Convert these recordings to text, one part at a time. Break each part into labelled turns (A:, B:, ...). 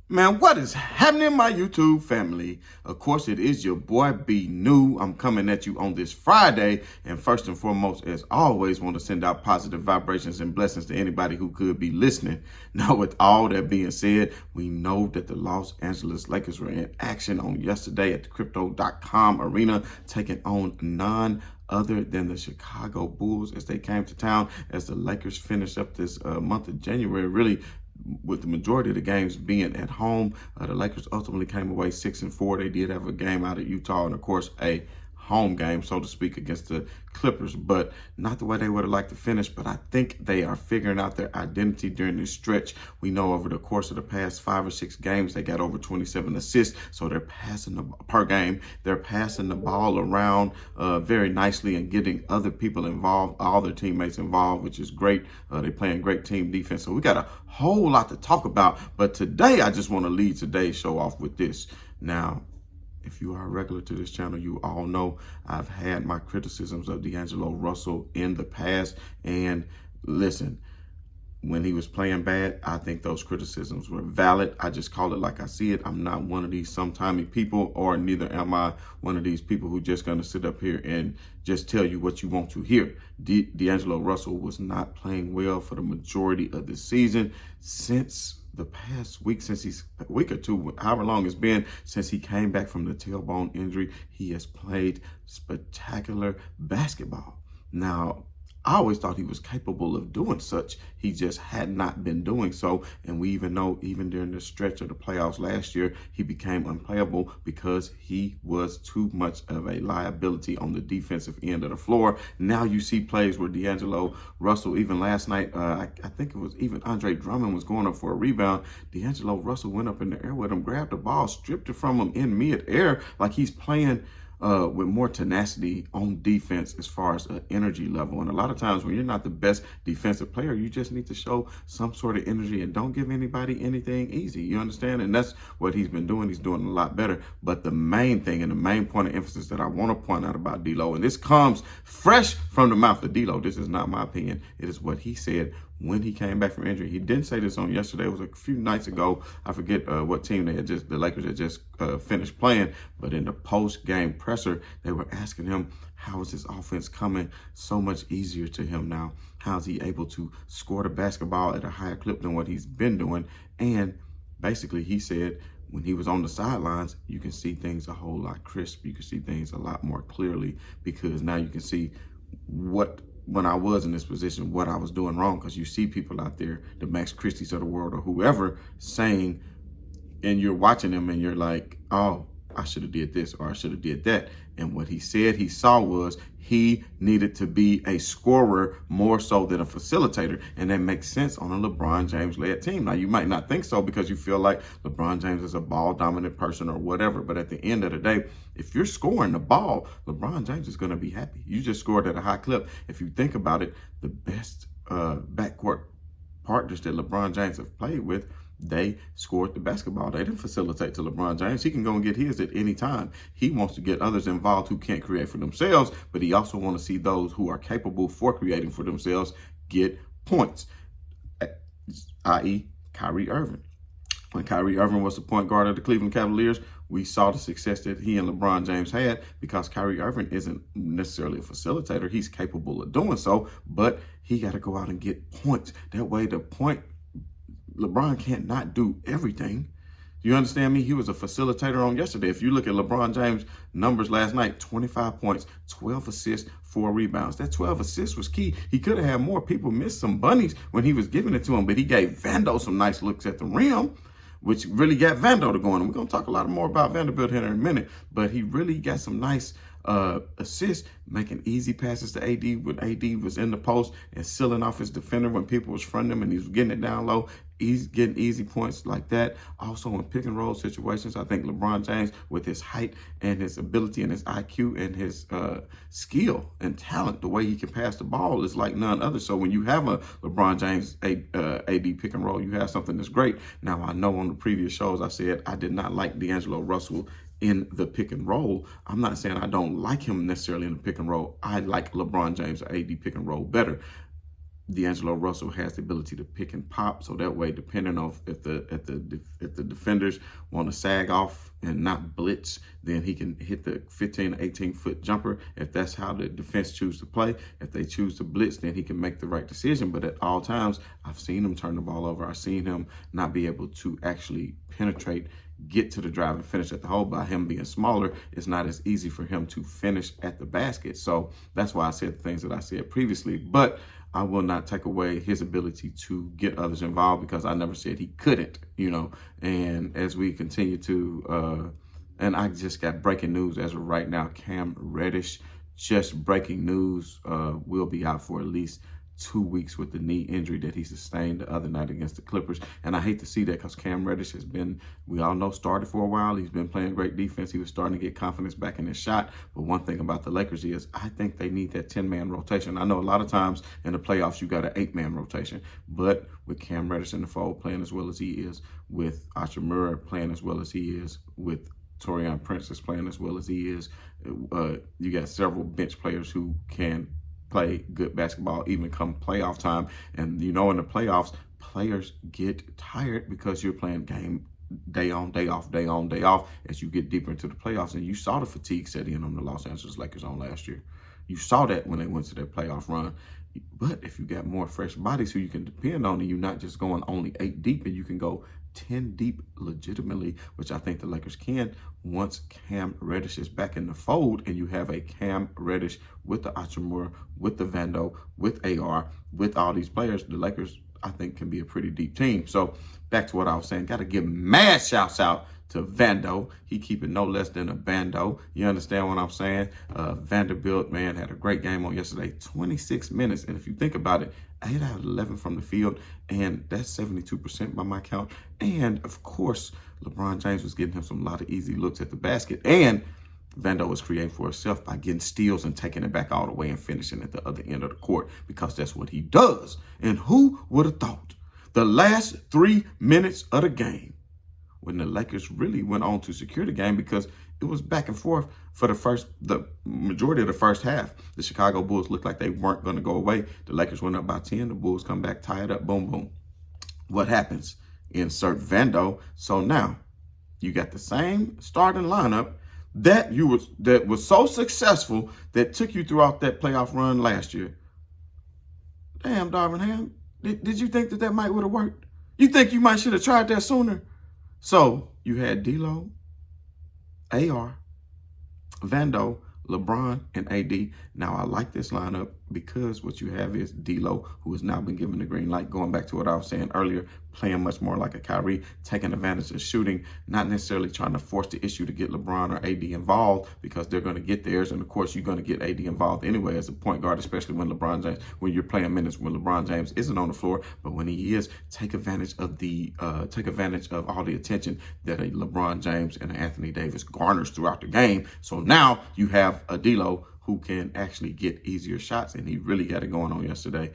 A: Man, what is happening, my YouTube family? Of course, it is your boy B New. I'm coming at you on this Friday. And first and foremost, as always, want to send out positive vibrations and blessings to anybody who could be listening. Now, with all that being said, we know that the Los Angeles Lakers were in action on yesterday at the crypto.com arena, taking on none other than the Chicago Bulls as they came to town as the Lakers finished up this month of January, really with the majority of the games being at home. The Lakers ultimately came away 6-4. They did have a game out at Utah and, of course, a home game, so to speak, against the Clippers, but not the way they would have liked to finish. But I think they are figuring out their identity during this stretch. We know over the course of the past 5 or 6 games, they got over 27 assists, so they're passing per game. They're passing the ball around very nicely and getting other people involved, all their teammates involved, which is great. They're playing great team defense, so we got a whole lot to talk about. But today, I just want to lead today's show off with this. Now, if you are a regular to this channel, you all know I've had my criticisms of D'Angelo Russell in the past. And listen, when he was playing bad, I think those criticisms were valid. I just call it like I see it. I'm not one of these sometimey people, or neither am I one of these people who just going to sit up here and just tell you what you want to hear. D'Angelo Russell was not playing well for the majority of the season since the past week, week or two, however long it's been since he came back from the tailbone injury. He has played spectacular basketball. Now, I always thought he was capable of doing such. He just had not been doing so. And we even know, even during the stretch of the playoffs last year, he became unplayable because he was too much of a liability on the defensive end of the floor. Now you see plays where D'Angelo Russell, even last night, I think it was even Andre Drummond was going up for a rebound. D'Angelo Russell went up in the air with him, grabbed the ball, stripped it from him in mid-air, like he's playing with more tenacity on defense as far as energy level. And a lot of times when you're not the best defensive player, you just need to show some sort of energy and don't give anybody anything easy. You understand? And that's what he's been doing. He's doing a lot better. But the main thing and the main point of emphasis that I want to point out about D'Lo, and this comes fresh from the mouth of D'Lo, this is not my opinion, it is what he said when he came back from injury. He didn't say this on yesterday. It was a few nights ago. I forget what team the Lakers had just finished playing. But in the post-game presser, they were asking him, how is his offense coming so much easier to him now? How is he able to score the basketball at a higher clip than what he's been doing? And basically, he said, when he was on the sidelines, you can see things a whole lot crisp. You can see things a lot more clearly because now you can see when I was in this position, what I was doing wrong, because you see people out there, the Max Christie's of the world or whoever, saying, and you're watching them and you're like, oh, I should have did this or I should have did that. And what he said he saw was he needed to be a scorer more so than a facilitator. And that makes sense on a LeBron James-led team. Now, you might not think so because you feel like LeBron James is a ball-dominant person or whatever. But at the end of the day, if you're scoring the ball, LeBron James is going to be happy. You just scored at a high clip. If you think about it, the best backcourt partners that LeBron James have played with, they scored the basketball. They didn't facilitate to LeBron James. He can go and get his at any time. He wants to get others involved who can't create for themselves, but he also wants to see those who are capable for creating for themselves get points, i.e. Kyrie Irving. When Kyrie Irving was the point guard of the Cleveland Cavaliers, we saw the success that he and LeBron James had because Kyrie Irving isn't necessarily a facilitator. He's capable of doing so, but he got to go out and get points. That way LeBron can't not do everything. You understand me? He was a facilitator on yesterday. If you look at LeBron James' numbers last night, 25 points, 12 assists, 4 rebounds. That 12 assists was key. He could have had more. People missed some bunnies when he was giving it to him, but he gave Vando some nice looks at the rim, which really got Vando to going. And we're going to talk a lot more about Vanderbilt here in a minute, but he really got some nice assists, making easy passes to AD when AD was in the post and sealing off his defender when people was fronting him and he was getting it down low. He's getting easy points like that. Also in pick and roll situations, I think LeBron James, with his height and his ability and his IQ and his skill and talent, the way he can pass the ball is like none other. So when you have a LeBron James AD pick and roll, you have something that's great. Now, I know on the previous shows I said I did not like D'Angelo Russell in the pick and roll. I'm not saying I don't like him necessarily in the pick and roll. I like LeBron James AD pick and roll better. D'Angelo Russell has the ability to pick and pop, so that way, depending on if the defenders want to sag off and not blitz, then he can hit the 15 to 18-foot jumper. If that's how the defense choose to play, if they choose to blitz, then he can make the right decision. But at all times, I've seen him turn the ball over. I've seen him not be able to actually penetrate, get to the drive and finish at the hole. By him being smaller, it's not as easy for him to finish at the basket. So that's why I said the things that I said previously. But I will not take away his ability to get others involved, because I never said he couldn't, And as we continue to, and I just got breaking news as of right now, Cam Reddish, just breaking news, will be out for at least 2 weeks with the knee injury that he sustained the other night against the Clippers. And I hate to see that, because Cam Reddish has been, we all know, started for a while. He's been playing great defense. He was starting to get confidence back in his shot. But one thing about the Lakers is I think they need that 10-man rotation. I know a lot of times in the playoffs you got an 8-man rotation. But with Cam Reddish in the fold playing as well as he is, with Hachimura playing as well as he is, with Taurean Prince is playing as well as he is, you got several bench players who can play good basketball even come playoff time. And in the playoffs, players get tired because you're playing game day on, day off, day on, day off as you get deeper into the playoffs. And you saw the fatigue set in on the Los Angeles Lakers on last year. You saw that when they went to their playoff run. But if you got more fresh bodies who you can depend on, and you're not just going only 8 deep, and you can go 10 deep legitimately, which I think the Lakers can once Cam Reddish is back in the fold, and you have a Cam Reddish with the Hachimura, with the Vando, with AR, with all these players, the Lakers, I think, can be a pretty deep team. So back to what I was saying, got to give mad shouts out to Vando. He keeping no less than a bando. You understand what I'm saying? Vanderbilt, man, had a great game on yesterday. 26 minutes. And if you think about it, 8 out of 11 from the field, and that's 72% by my count. And, of course, LeBron James was getting him a lot of easy looks at the basket. And Vando was creating for himself by getting steals and taking it back all the way and finishing at the other end of the court, because that's what he does. And who would have thought the last 3 minutes of the game, when the Lakers really went on to secure the game, because it was back and forth for the majority of the first half. The Chicago Bulls looked like they weren't going to go away. The Lakers went up by 10. The Bulls come back, tie it up, boom, boom. What happens? Insert Vando. So now you got the same starting lineup that was so successful that took you throughout that playoff run last year. Damn, Darvin Ham, did you think that might would have worked? You think you might should have tried that sooner? So you had D'Lo, AR, Vando, LeBron, and AD. Now, I like this lineup because what you have is D'Lo, who has now been given the green light, going back to what I was saying earlier, playing much more like a Kyrie, taking advantage of shooting, not necessarily trying to force the issue to get LeBron or AD involved, because they're going to get theirs. And, of course, you're going to get AD involved anyway as a point guard, especially when when you're playing minutes when LeBron James isn't on the floor. But when he is, take advantage of all the attention that a LeBron James and Anthony Davis garners throughout the game. So now you have a D'Lo who can actually get easier shots, and he really got it going on yesterday.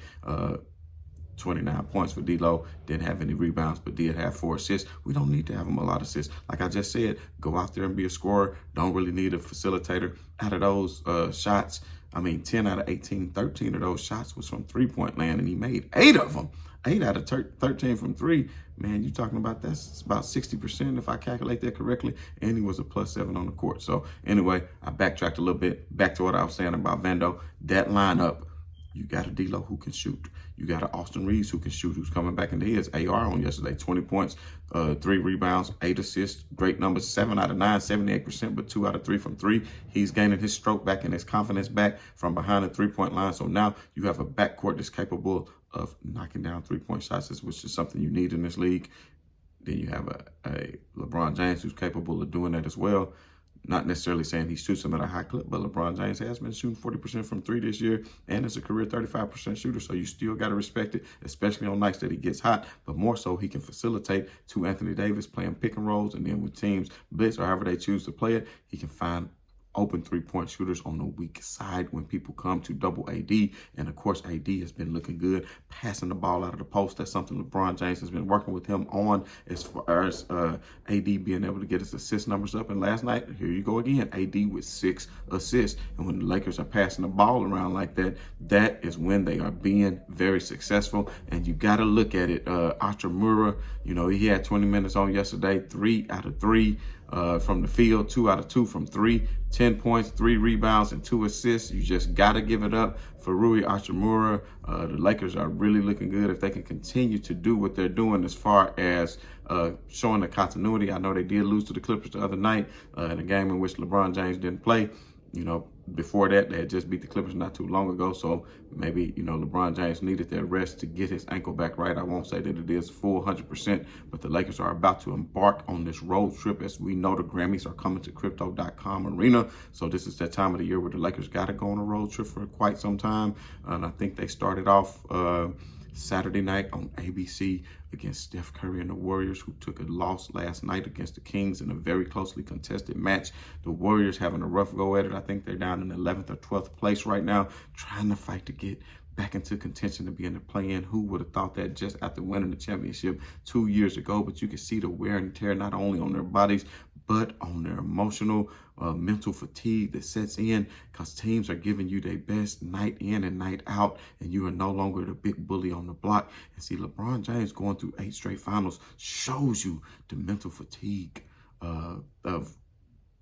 A: 29 points for D'Lo. Didn't have any rebounds, but did have 4 assists. We don't need to have him a lot of assists. Like I just said, go out there and be a scorer. Don't really need a facilitator. Out of those shots, 10 out of 18, 13 of those shots was from three-point land, and he made 8 of them. 8 out of 13 from 3. Man, you're talking about that's about 60% if I calculate that correctly. And he was a +7 on the court. So anyway, I backtracked a little bit. Back to what I was saying about Vando. That lineup, you got a D'Lo who can shoot. You got an Austin Reeves who can shoot, who's coming back into his. AR on yesterday, 20 points, 3 rebounds, 8 assists, great numbers, 7 out of 9, 78%, but 2 out of 3 from 3. He's gaining his stroke back and his confidence back from behind the three-point line. So now you have a backcourt that's capable of knocking down three-point shots, which is something you need in this league. Then you have a LeBron James who's capable of doing that as well. Not necessarily saying he shoots them at a high clip, but LeBron James has been shooting 40% from 3 this year, and is a career 35% shooter, so you still got to respect it, especially on nights that he gets hot. But more so, he can facilitate to Anthony Davis playing pick and rolls, and then with teams blitz or however they choose to play it, he can find open three-point shooters on the weak side when people come to double AD. And of course, AD has been looking good, passing the ball out of the post. That's something LeBron James has been working with him on, as far as AD being able to get his assist numbers up. And last night, here you go again, AD with 6 assists. And when the Lakers are passing the ball around like that, that is when they are being very successful. And you got to look at it. Hachimura, he had 20 minutes on yesterday, 3 out of 3. From the field, 2 out of 2 from 3, 10 points, 3 rebounds, and 2 assists. You just got to give it up for Rui Hachimura. The Lakers are really looking good if they can continue to do what they're doing as far as showing the continuity. I know they did lose to the Clippers the other night in a game in which LeBron James didn't play. Before that, they had just beat the Clippers not too long ago. So maybe, LeBron James needed that rest to get his ankle back right. I won't say that it is full 100%, but the Lakers are about to embark on this road trip. As we know, the Grammys are coming to Crypto.com Arena. So this is that time of the year where the Lakers got to go on a road trip for quite some time. And I think they started off Saturday night on ABC against Steph Curry and the Warriors, who took a loss last night against the Kings in a very closely contested match. The Warriors having a rough go at it. I think they're down in 11th or 12th place right now, trying to fight to get back into contention to be in the play-in. Who would have thought that just after winning the championship 2 years ago? But you can see the wear and tear not only on their bodies, but on their emotional, mental fatigue that sets in because teams are giving you their best night in and night out, and you are no longer the big bully on the block. And see, LeBron James going through 8 straight finals shows you the mental fatigue of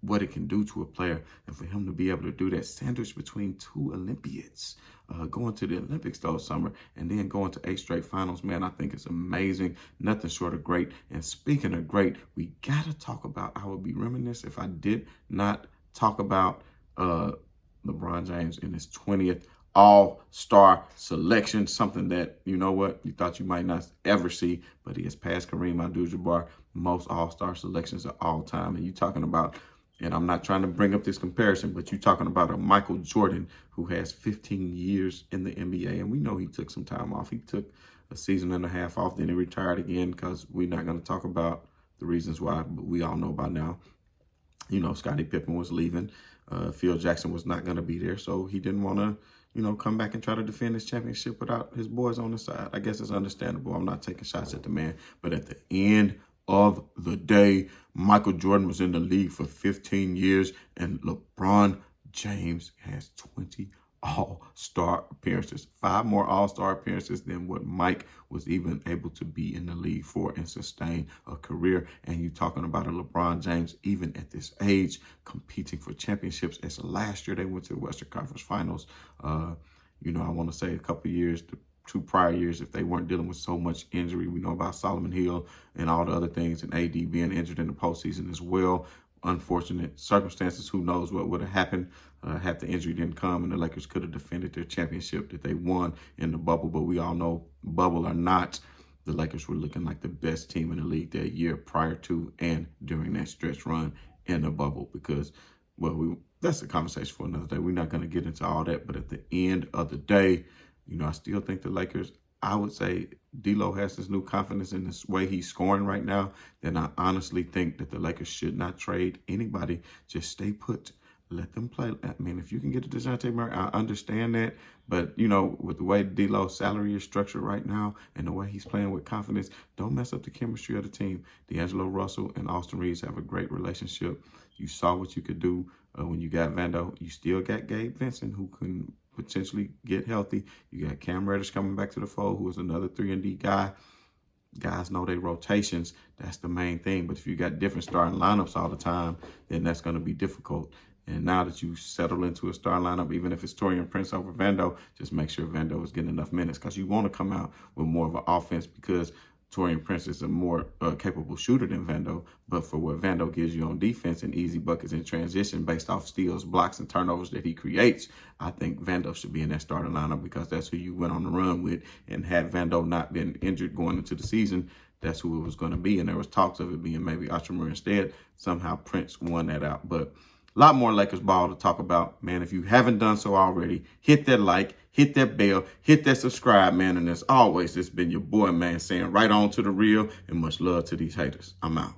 A: what it can do to a player. And for him to be able to do that sandwich between 2 Olympians, going to the Olympics those summer and then going to 8 straight finals, man, I think it's amazing. Nothing short of great. And speaking of great, we got to talk about, I would be remiss if I did not talk about LeBron James in his 20th All-Star selection, something that, you thought you might not ever see, but he has passed Kareem Abdul-Jabbar, most All-Star selections of all time. And you talking about, and I'm not trying to bring up this comparison, but you're talking about a Michael Jordan who has 15 years in the NBA. And we know he took some time off. He took a season and a half off, then he retired again because we're not going to talk about the reasons why, but we all know by now. Scottie Pippen was leaving. Phil Jackson was not going to be there, so he didn't want to, come back and try to defend his championship without his boys on the side. I guess it's understandable. I'm not taking shots at the man, but at the end of the day, Michael Jordan was in the league for 15 years, and LeBron James has 20 All-Star appearances, 5 more All-Star appearances than what Mike was even able to be in the league for and sustain a career. And you talking about a LeBron James, even at this age, competing for championships. As last year, they went to the Western Conference Finals. I want to say a couple years, 2 prior years, if they weren't dealing with so much injury. We know about Solomon Hill and all the other things, and AD being injured in the postseason as well. Unfortunate circumstances. Who knows what would have happened had the injury didn't come, and the Lakers could have defended their championship that they won in the bubble. But we all know, bubble or not, the Lakers were looking like the best team in the league that year prior to and during that stretch run in the bubble because, that's a conversation for another day. We're not going to get into all that. But at the end of the day, I still think the Lakers, I would say D'Lo has this new confidence in this way he's scoring right now. Then I honestly think that the Lakers should not trade anybody. Just stay put. Let them play. I mean, if you can get a DeJounte Murray, I understand that. But, with the way D'Lo's salary is structured right now and the way he's playing with confidence, don't mess up the chemistry of the team. D'Angelo Russell and Austin Reeves have a great relationship. You saw what you could do when you got Vando. You still got Gabe Vincent, who can potentially get healthy. You got Cam Reddish coming back to the fold, who is another 3-and-D guy. Guys know their rotations. That's the main thing. But if you got different starting lineups all the time, then that's going to be difficult. And now that you settle into a starting lineup, even if it's Taurean Prince over Vando, just make sure Vando is getting enough minutes because you want to come out with more of an offense because Taurean Prince is a more capable shooter than Vando. But for what Vando gives you on defense and easy buckets in transition based off steals, blocks, and turnovers that he creates, I think Vando should be in that starting lineup because that's who you went on the run with. And had Vando not been injured going into the season, that's who it was going to be. And there was talks of it being maybe Hachimura instead. Somehow Prince won that out. But a lot more Lakers ball to talk about, man. If you haven't done so already, hit that like, hit that bell, hit that subscribe, man. And as always, it's been your boy, man, saying right on to the real and much love to these haters. I'm out.